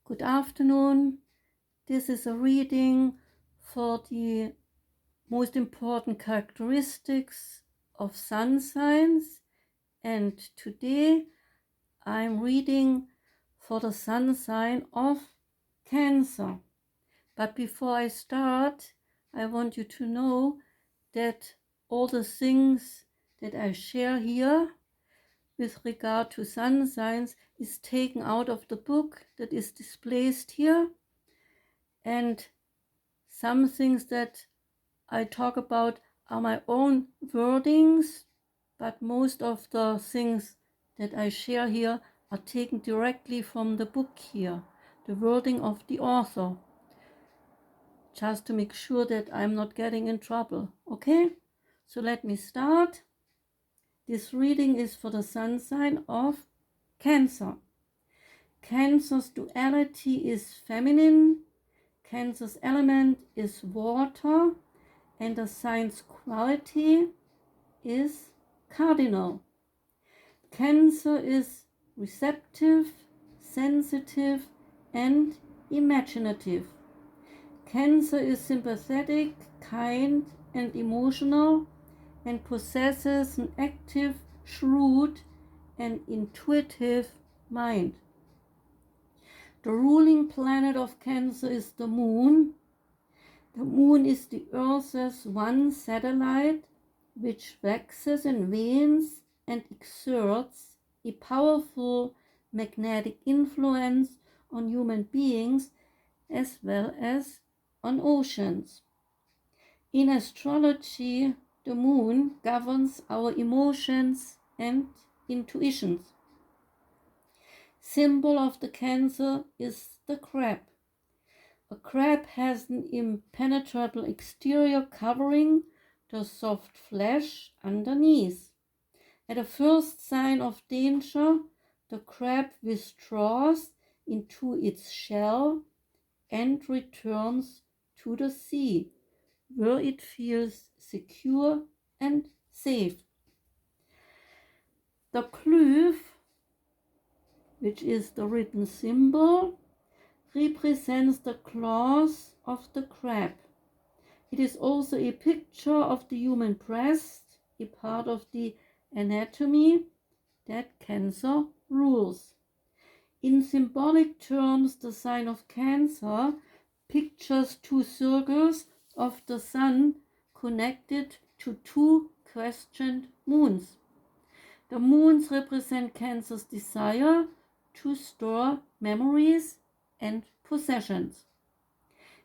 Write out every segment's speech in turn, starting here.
Good afternoon. This is a reading for the most important characteristics of sun signs, and today I'm reading for the sun sign of Cancer. But before I start, I want you to know that all the things that I share here with regard to sun signs is taken out of the book that is displayed here, and some things that I talk about are my own wordings, but most of the things that I share here are taken directly from the book here, the wording of the author, just to make sure that I'm not getting in trouble. Okay, so let me start. This reading is for the sun sign of Cancer. Cancer's duality is feminine. Cancer's element is water, and the sign's quality is cardinal. Cancer is receptive, sensitive, and imaginative. Cancer is sympathetic, kind, and emotional, and possesses an active, shrewd, and intuitive mind. The ruling planet of Cancer is the moon. The moon is the Earth's one satellite, which waxes and wanes and exerts a powerful magnetic influence on human beings as well as on oceans. In astrology, the moon governs our emotions and intuitions. Symbol of the Cancer is the crab. A crab has an impenetrable exterior covering the soft flesh underneath. At a first sign of danger, the crab withdraws into its shell and returns to the sea, where it feels secure and safe. The kloof, which is the written symbol, represents the claws of the crab. It is also a picture of the human breast, a part of the anatomy that Cancer rules. In symbolic terms, the sign of Cancer pictures two circles of the sun connected to two questioned moons. The moons represent Cancer's desire to store memories and possessions.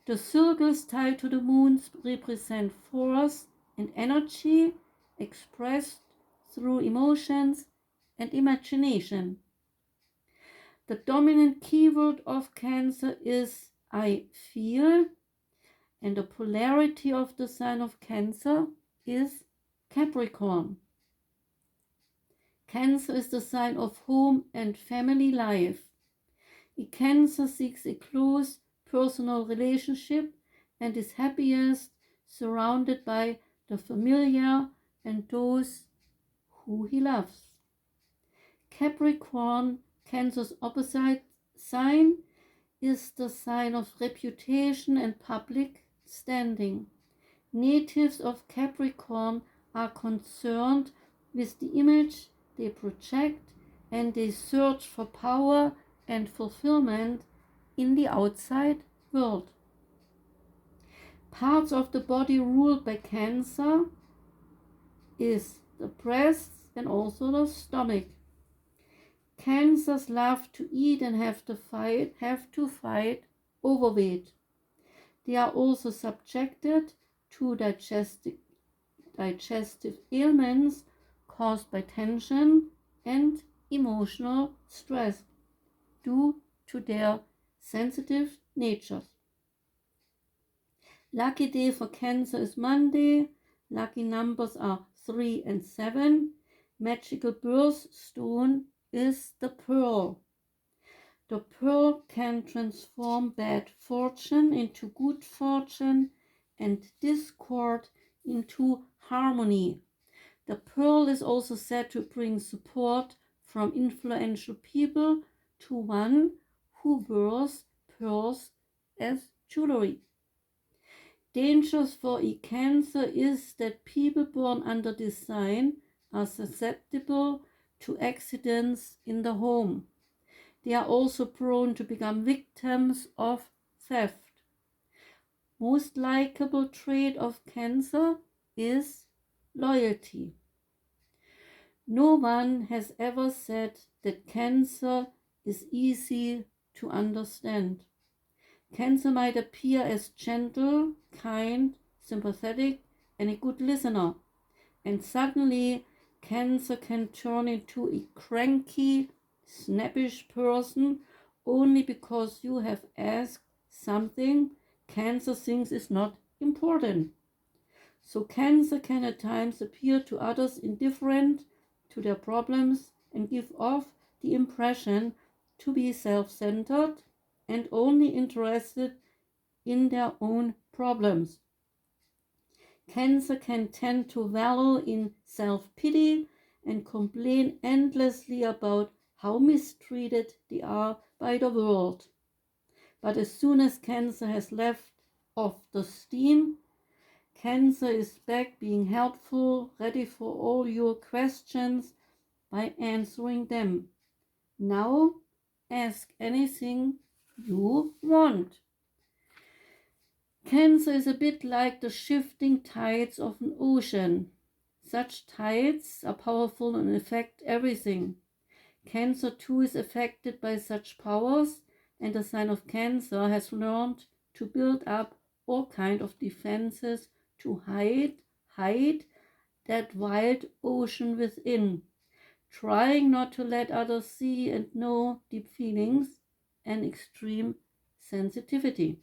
The circles tied to the moons represent force and energy expressed through emotions and imagination. The dominant keyword of Cancer is I feel, and the polarity of the sign of Cancer is Capricorn. Cancer is the sign of home and family life. A Cancer seeks a close personal relationship and is happiest surrounded by the familiar and those who he loves. Capricorn, Cancer's opposite sign, is the sign of reputation and public standing. Natives of Capricorn are concerned with the image they project, and they search for power and fulfillment in the outside world. Parts of the body ruled by Cancer is the breasts and also the stomach. Cancers love to eat and have to fight overweight. They are also subjected to digestive ailments caused by tension and emotional stress due to their sensitive natures. Lucky day for Cancer is Monday. Lucky numbers are 3 and 7. Magical birthstone is the pearl. The pearl can transform bad fortune into good fortune and discord into harmony. The pearl is also said to bring support from influential people to one who wears purse as jewelry. Dangers for cancer is that people born under this sign are susceptible to accidents in the home. They are also prone to become victims of theft. Most likable trait of Cancer is loyalty. No one has ever said that Cancer is easy to understand. Cancer might appear as gentle, kind, sympathetic, and a good listener. And suddenly, Cancer can turn into a cranky, snappish person only because you have asked something Cancer thinks is not important. So Cancer can at times appear to others indifferent to their problems and give off the impression to be self-centered and only interested in their own problems. Cancer can tend to wallow in self-pity and complain endlessly about how mistreated they are by the world. But as soon as Cancer has left off the steam, Cancer is back being helpful, ready for all your questions by answering them. Now, ask anything you want. Cancer is a bit like the shifting tides of an ocean. Such tides are powerful and affect everything. Cancer too is affected by such powers, and the sign of Cancer has learned to build up all kinds of defenses to hide that wild ocean within, trying not to let others see and know deep feelings and extreme sensitivity.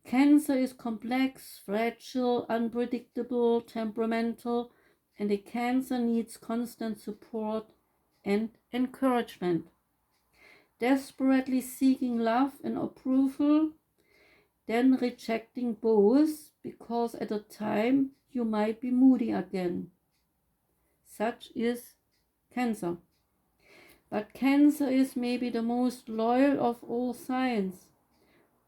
Cancer is complex, fragile, unpredictable, temperamental, and a Cancer needs constant support and encouragement. Desperately seeking love and approval, then rejecting both because at a time you might be moody again. Such is Cancer. But Cancer is maybe the most loyal of all signs.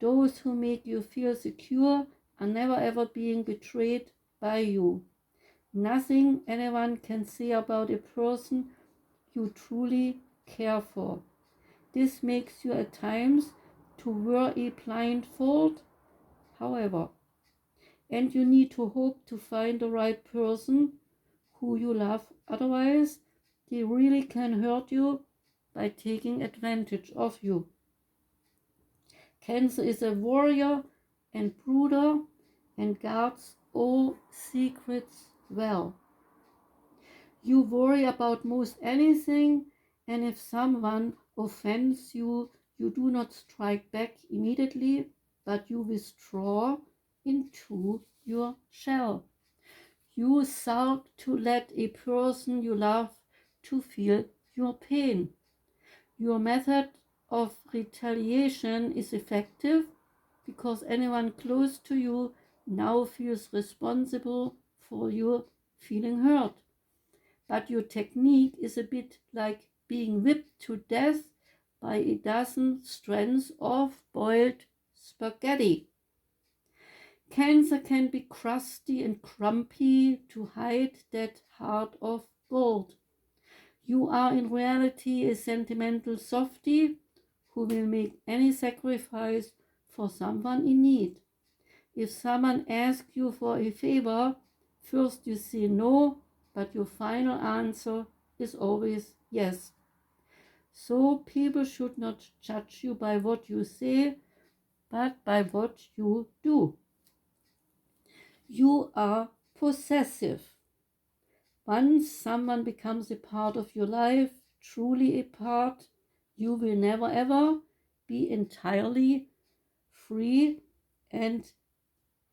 Those who make you feel secure are never ever being betrayed by you. Nothing anyone can say about a person you truly care for. This makes you at times to wear a blindfold, however, and you need to hope to find the right person who you love. Otherwise, they really can hurt you by taking advantage of you. Cancer is a warrior and brooder and guards all secrets well. You worry about most anything, and if someone offends you, you do not strike back immediately, but you withdraw into your shell. You sulk to let a person you love to feel your pain. Your method of retaliation is effective because anyone close to you now feels responsible for your feeling hurt. But your technique is a bit like being whipped to death by a dozen strands of boiled spaghetti. Cancer can be crusty and crumpy to hide that heart of gold. You are in reality a sentimental softie who will make any sacrifice for someone in need. If someone asks you for a favor, first you say no, but your final answer is always yes. So people should not judge you by what you say, but by what you do. You are possessive. Once someone becomes a part of your life, truly a part, you will never ever be entirely free, and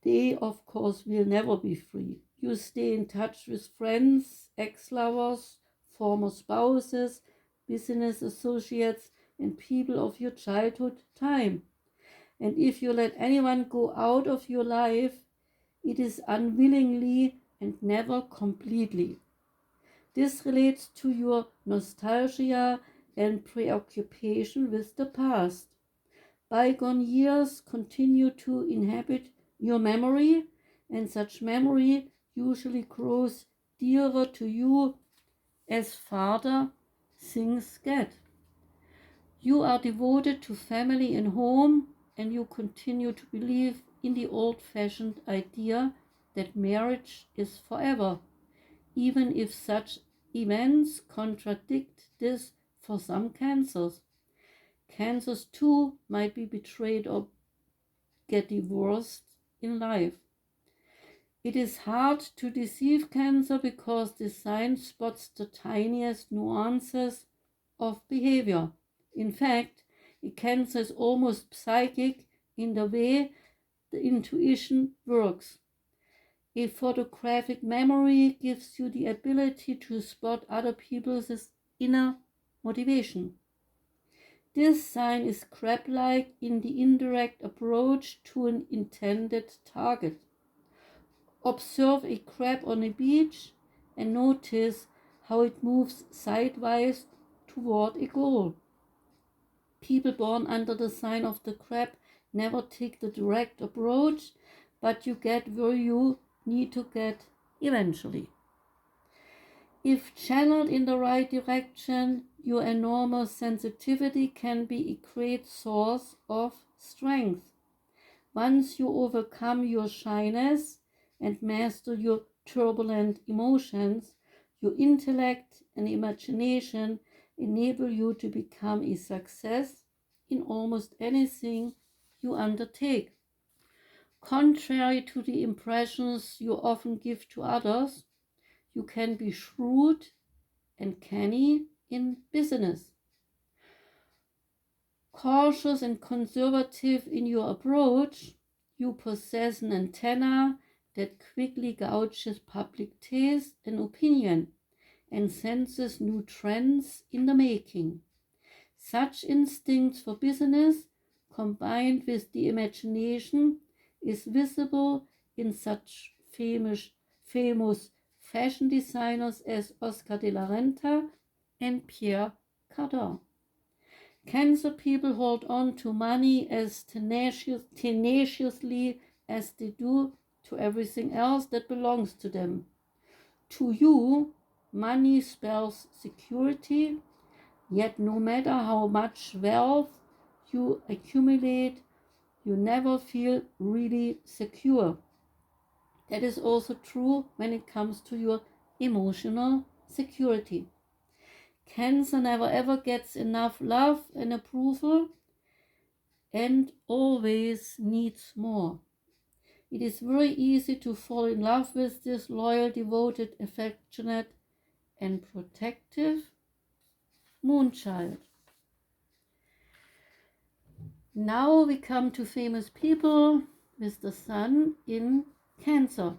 they of course will never be free. You stay in touch with friends, ex-lovers, former spouses, business associates, and people of your childhood time. And if you let anyone go out of your life, it is unwillingly and never completely. This relates to your nostalgia and preoccupation with the past. bygone years continue to inhabit your memory, and such memory usually grows dearer to you as farther things get. You are devoted to family and home, and you continue to believe in the old-fashioned idea that marriage is forever, even if such events contradict this for some cancers. Cancers too might be betrayed or get divorced in life. It is hard to deceive Cancer because the sign spots the tiniest nuances of behavior. In fact, a Cancer is almost psychic in the way the intuition works. A photographic memory gives you the ability to spot other people's inner motivation. This sign is crab-like in the indirect approach to an intended target. Observe a crab on a beach and notice how it moves sidewise toward a goal. People born under the sign of the crab never take the direct approach, but you get where you need to get eventually. If channeled in the right direction, your enormous sensitivity can be a great source of strength. Once you overcome your shyness and master your turbulent emotions, your intellect and imagination enable you to become a success in almost anything you undertake. Contrary to the impressions you often give to others, you can be shrewd and canny in business. Cautious and conservative in your approach, you possess an antenna that quickly gauges public taste and opinion and senses new trends in the making. Such instincts for business, combined with the imagination, is visible in such famous fashion designers as Oscar de la Renta and Pierre Cardin. Cancer people hold on to money as tenaciously as they do to everything else that belongs to them. To you, money spells security, yet no matter how much wealth you accumulate, you never feel really secure. That is also true when it comes to your emotional security. Cancer never ever gets enough love and approval and always needs more. It is very easy to fall in love with this loyal, devoted, affectionate, and protective moonchild. Now we come to famous people with the sun in Cancer.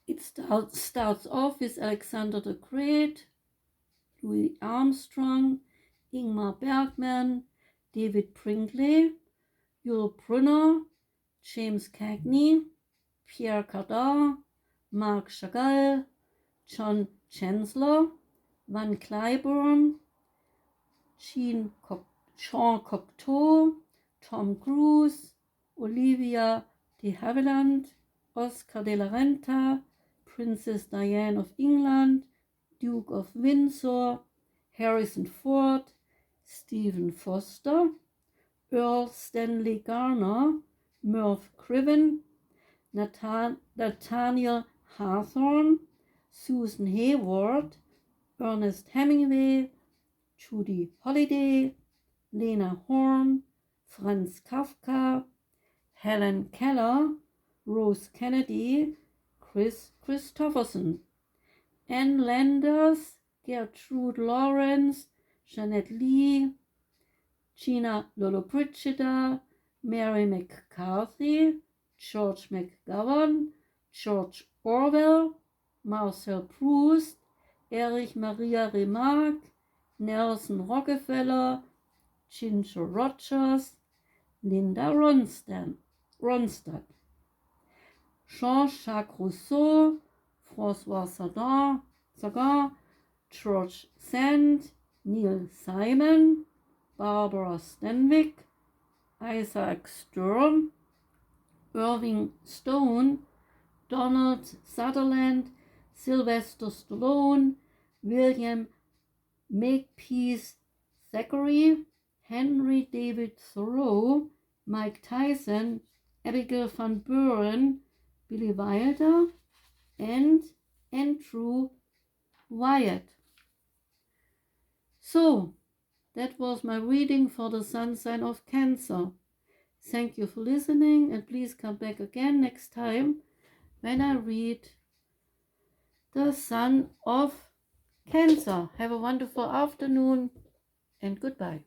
It starts off with Alexander the Great, Louis Armstrong, Ingmar Bergman, David Brinkley, Yul Brynner, James Cagney, Pierre Cardin, Marc Chagall, John Chancellor, Van Cliburn, Jean Cocteau, Tom Cruise, Olivia de Havilland, Oscar de la Renta, Princess Diane of England, Duke of Windsor, Harrison Ford, Stephen Foster, Earl Stanley Garner, Merv Griffin, Nathaniel Hawthorne, Susan Hayward, Ernest Hemingway, Judy Holliday, Lena Horne, Franz Kafka, Helen Keller, Rose Kennedy, Chris Christopherson, Ann Landers, Gertrude Lawrence, Janet Leigh, Gina Lollobrigida, Mary McCarthy, George McGovern, George Orwell, Marcel Proust, Erich Maria Remarque, Nelson Rockefeller, Ginger Rogers, Linda Ronstadt, Jean-Jacques Rousseau, François Sagan, George Sand, Neil Simon, Barbara Stanwyck, Isaac Sturm, Irving Stone, Donald Sutherland, Sylvester Stallone, William Makepeace Thackeray, Henry David Thoreau, Mike Tyson, Abigail Van Buren, Billy Wilder, and Andrew Wyatt. So, that was my reading for the sun sign of Cancer. Thank you for listening, and please come back again next time when I read the sun of Cancer. Have a wonderful afternoon and goodbye.